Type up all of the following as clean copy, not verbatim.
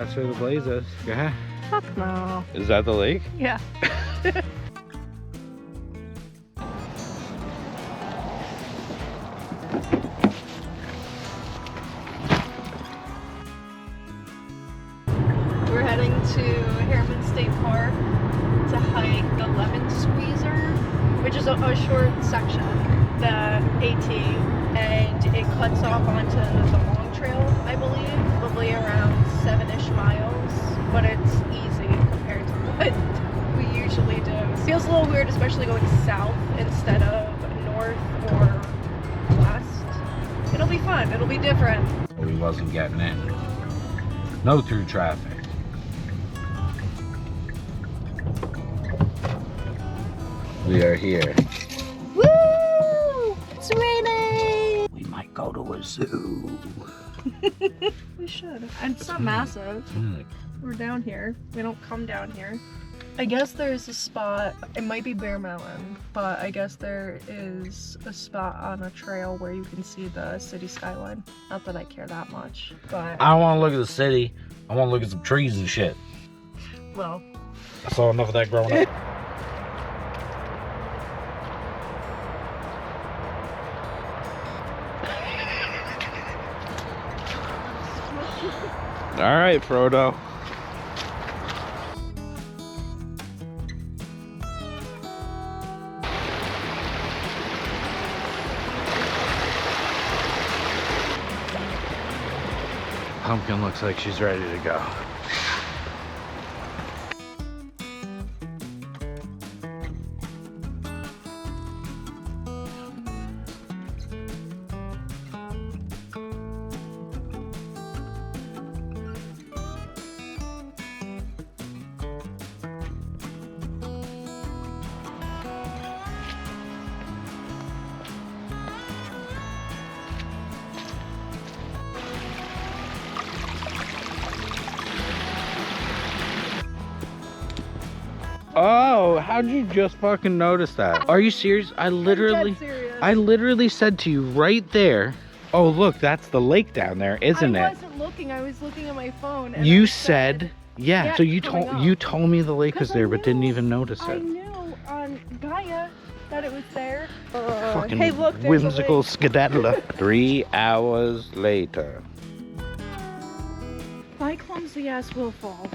That's where the blaze is. Go ahead. Fuck no. Is that the lake? Yeah. We're heading to Harriman State Park to hike the Lemon Squeezer, which is a short section, the AT, and it cuts off onto the long trail, I believe, probably around 7-ish miles, but it's easy compared to what we usually do. It feels a little weird, especially going south instead of north or west. It'll be fun, it'll be different. We wasn't getting in. No through traffic. We are here. Woo! It's raining! We might go to a zoo. We should. And it's not massive. We're down here. We don't come down here. I guess there's a spot, it might be Bear Mountain, but I guess there is a spot on a trail where you can see the city skyline. Not that I care that much, but... I don't want to look at the city. I want to look at some trees and shit. Well... I saw enough of that growing up. All right, Frodo. Pumpkin looks like she's ready to go. Oh, how'd you just fucking notice that? Are you serious? I literally said to you right there. Oh, look, that's the lake down there, isn't it? I wasn't looking. I was looking at my phone. And You said, yeah. yeah, So you coming told me the lake was there, but didn't even notice I it. knew on Gaia that it was there. Fucking hey, look, there's a whimsical lake. skedaddler. 3 hours later. My clumsy ass will fall.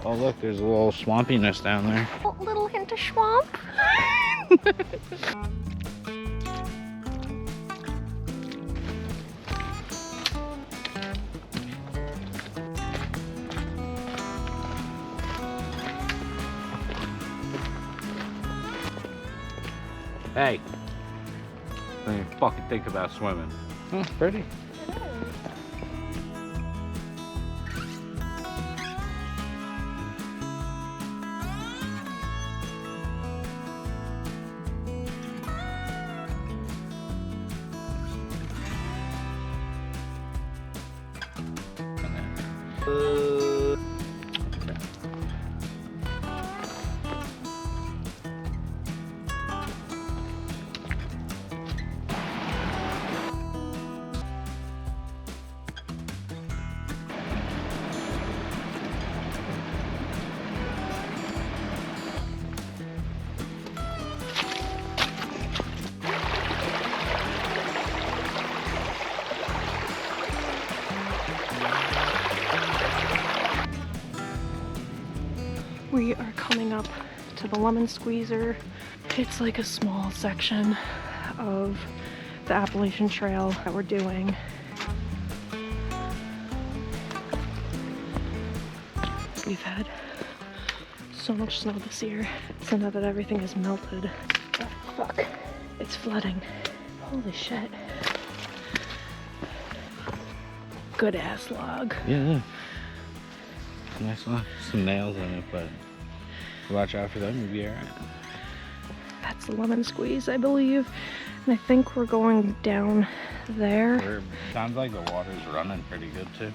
Oh, look, there's a little swampiness down there. A little hint of swamp. Hey, don't even fucking think about swimming. Oh, pretty. We are coming up to the Lemon Squeezer. It's like a small section of the Appalachian Trail that we're doing. We've had so much snow this year, so now that everything is melted, oh, fuck, it's flooding. Holy shit. Good ass log. Yeah. Nice one. Some nails in it, but watch out for them, you'll be alright. That's the Lemon Squeeze, I believe. And I think we're going down there. Sounds like the water's running pretty good too.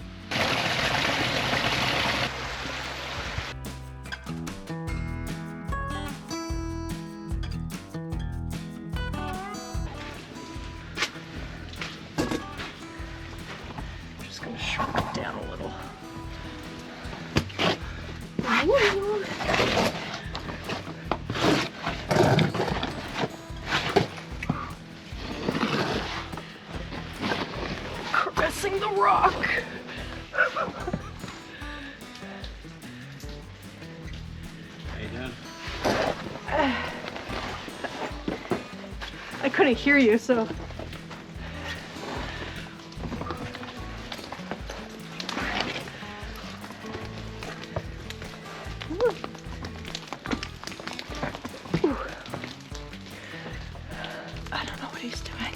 Caressing the rock. How you doing? I couldn't hear you, so. I don't know what he's doing.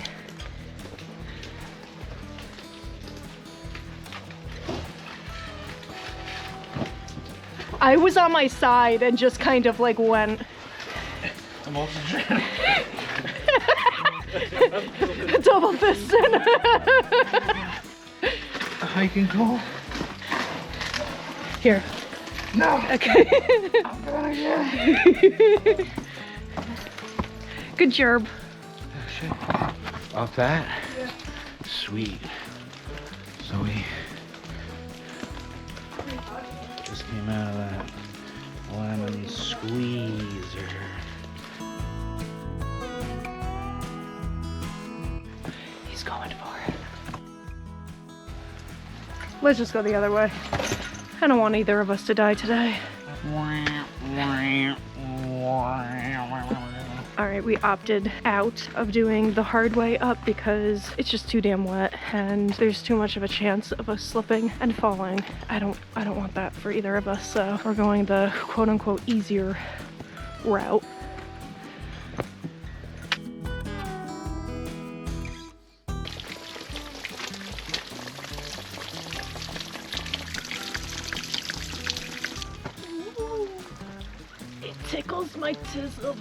I was on my side and just kind of like went. I'm also Double fisted. a hiking goal. Here. No. Okay. I'm gonna get. Good job. Oh shit. Off that? Yeah. Sweet. So we just came out of that lemon squeezer. He's going for it. Let's just go the other way. I don't want either of us to die today. Alright, we opted out of doing the hard way up because it's just too damn wet and there's too much of a chance of us slipping and falling. I don't want that for either of us, so we're going the quote-unquote easier route. It tickles my tism.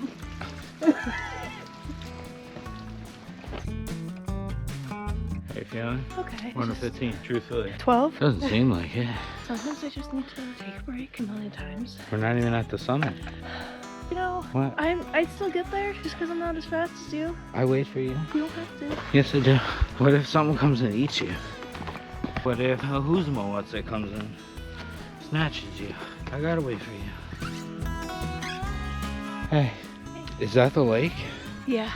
How you feeling? Okay. 1 to 15, truthfully. 12? Doesn't seem like it. Sometimes I just need to take a break a million times. We're not even at the summit. You know, What? I still get there just because I'm not as fast as you. I wait for you. You don't have to. Yes, I do. What if someone comes and eats you? What if a Huzma what's it comes and snatches you? I gotta wait for you. Hey, is that the lake? Yeah,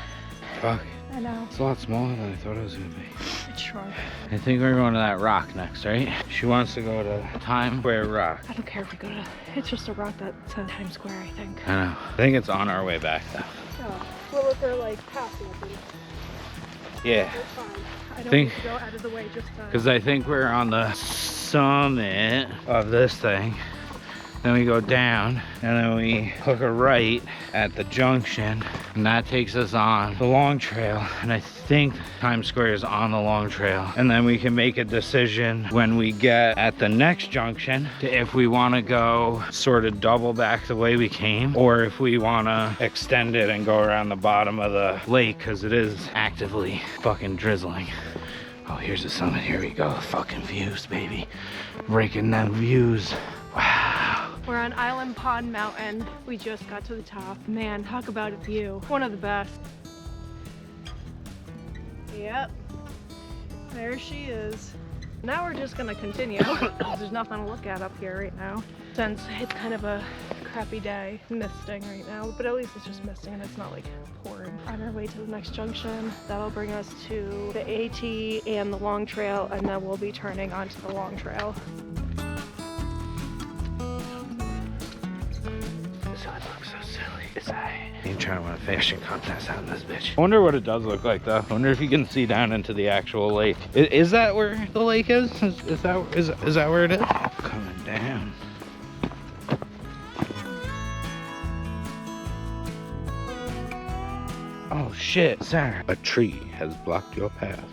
Fuck. I know. It's a lot smaller than I thought it was gonna be. It's shrunk. I think we're going to that rock next, right? She wants to go to Times Square Rock. I don't care if we go to. It's just a rock that's at Times Square, I think. I know. I think it's on our way back though. Oh, well, if they're like passing it, then Yeah. that's fine. I don't Think- need to go out of the way just to. Because I think we're on the summit of this thing. Then we go down and then we hook a right at the junction and that takes us on the long trail. And I think Times Square is on the long trail. And then we can make a decision when we get at the next junction to if we want to go sort of double back the way we came or if we want to extend it and go around the bottom of the lake because it is actively fucking drizzling. Oh, here's the summit. Here we go. Fucking views, baby. Breaking them views. Wow. We're on Island Pond Mountain. We just got to the top. Man, talk about a view. One of the best. Yep. There she is. Now we're just gonna continue. There's nothing to look at up here right now. Since it's kind of a crappy day, misting right now, but at least it's just misting and it's not like pouring. On our way to the next junction, that'll bring us to the AT and the long trail, and then we'll be turning onto the long trail. This hood looks so silly. It's ain't trying to win a fashion contest out in this bitch. I wonder what it does look like though. I wonder if you can see down into the actual lake. Is that where the lake is? Is that where it is? Coming down. Oh shit, Sarah. A tree has blocked your path.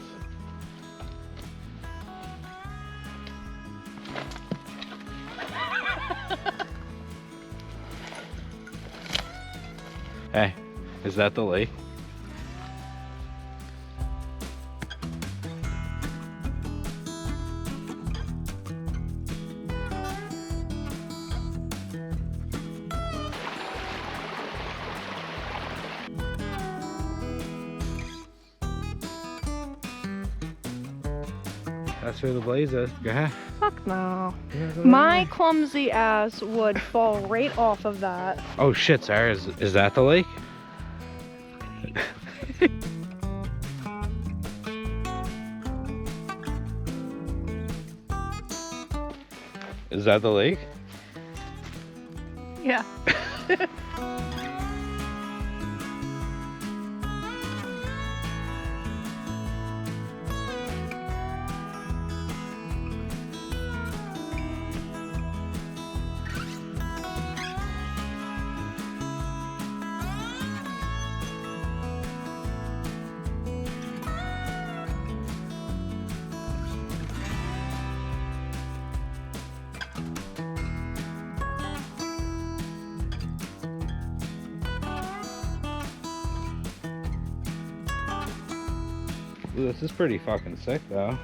Hey, is that the lake? That's where the blaze is. Go ahead. Fuck no. Yeah, go My there. clumsy ass would fall right off of that. Oh shit, Sarah, is that the lake? Is that the lake? Yeah. Ooh, this is pretty fucking sick though.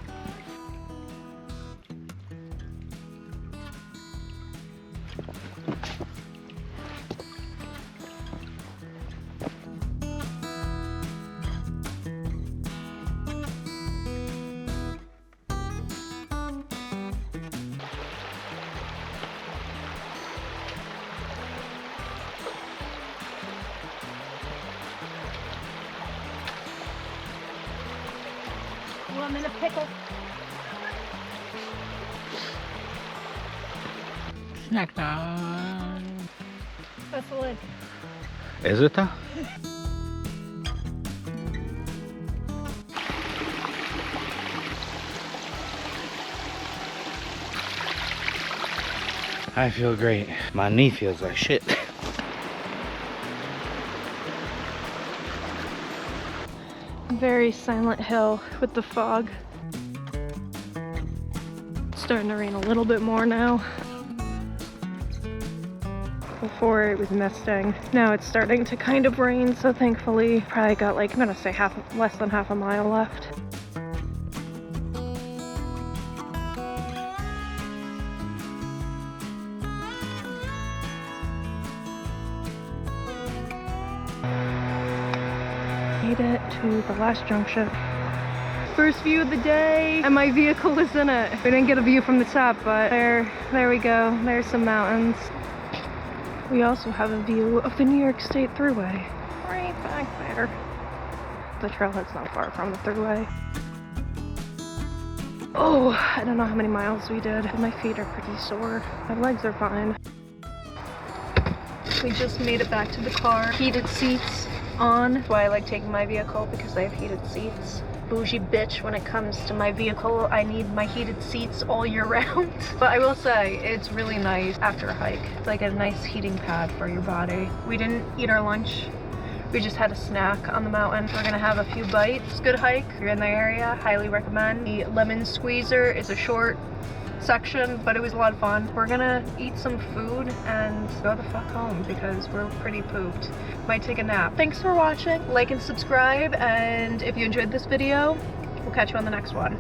Well, I'm in a pickle. Snack time. That's the lid. Is it though? I feel great. My knee feels like shit. Very Silent Hill with the fog. It's starting to rain a little bit more now. Before it was misting. Now it's starting to kind of rain, so thankfully probably got like, I'm gonna say less than half a mile left. Made it to the last junction. First view of the day, and my vehicle is in it. We didn't get a view from the top, but there we go. There's some mountains. We also have a view of the New York State Thruway. Right back there. The trailhead's not far from the Thruway. Oh, I don't know how many miles we did. My feet are pretty sore. My legs are fine. We just made it back to the car. Heated seats on. That's why I like taking my vehicle, because I have heated seats. Bougie bitch when it comes to my vehicle. I need my heated seats all year round. But I will say, it's really nice after a hike. It's like a nice heating pad for your body. We didn't eat our lunch. We just had a snack on the mountain. We're gonna have a few bites. Good hike. If you're in the area, highly recommend. The lemon squeezer is a short section, but it was a lot of fun. We're gonna eat some food and go the fuck home because we're pretty pooped. Might take a nap. Thanks for watching. Like and subscribe, and if you enjoyed this video, we'll catch you on the next one.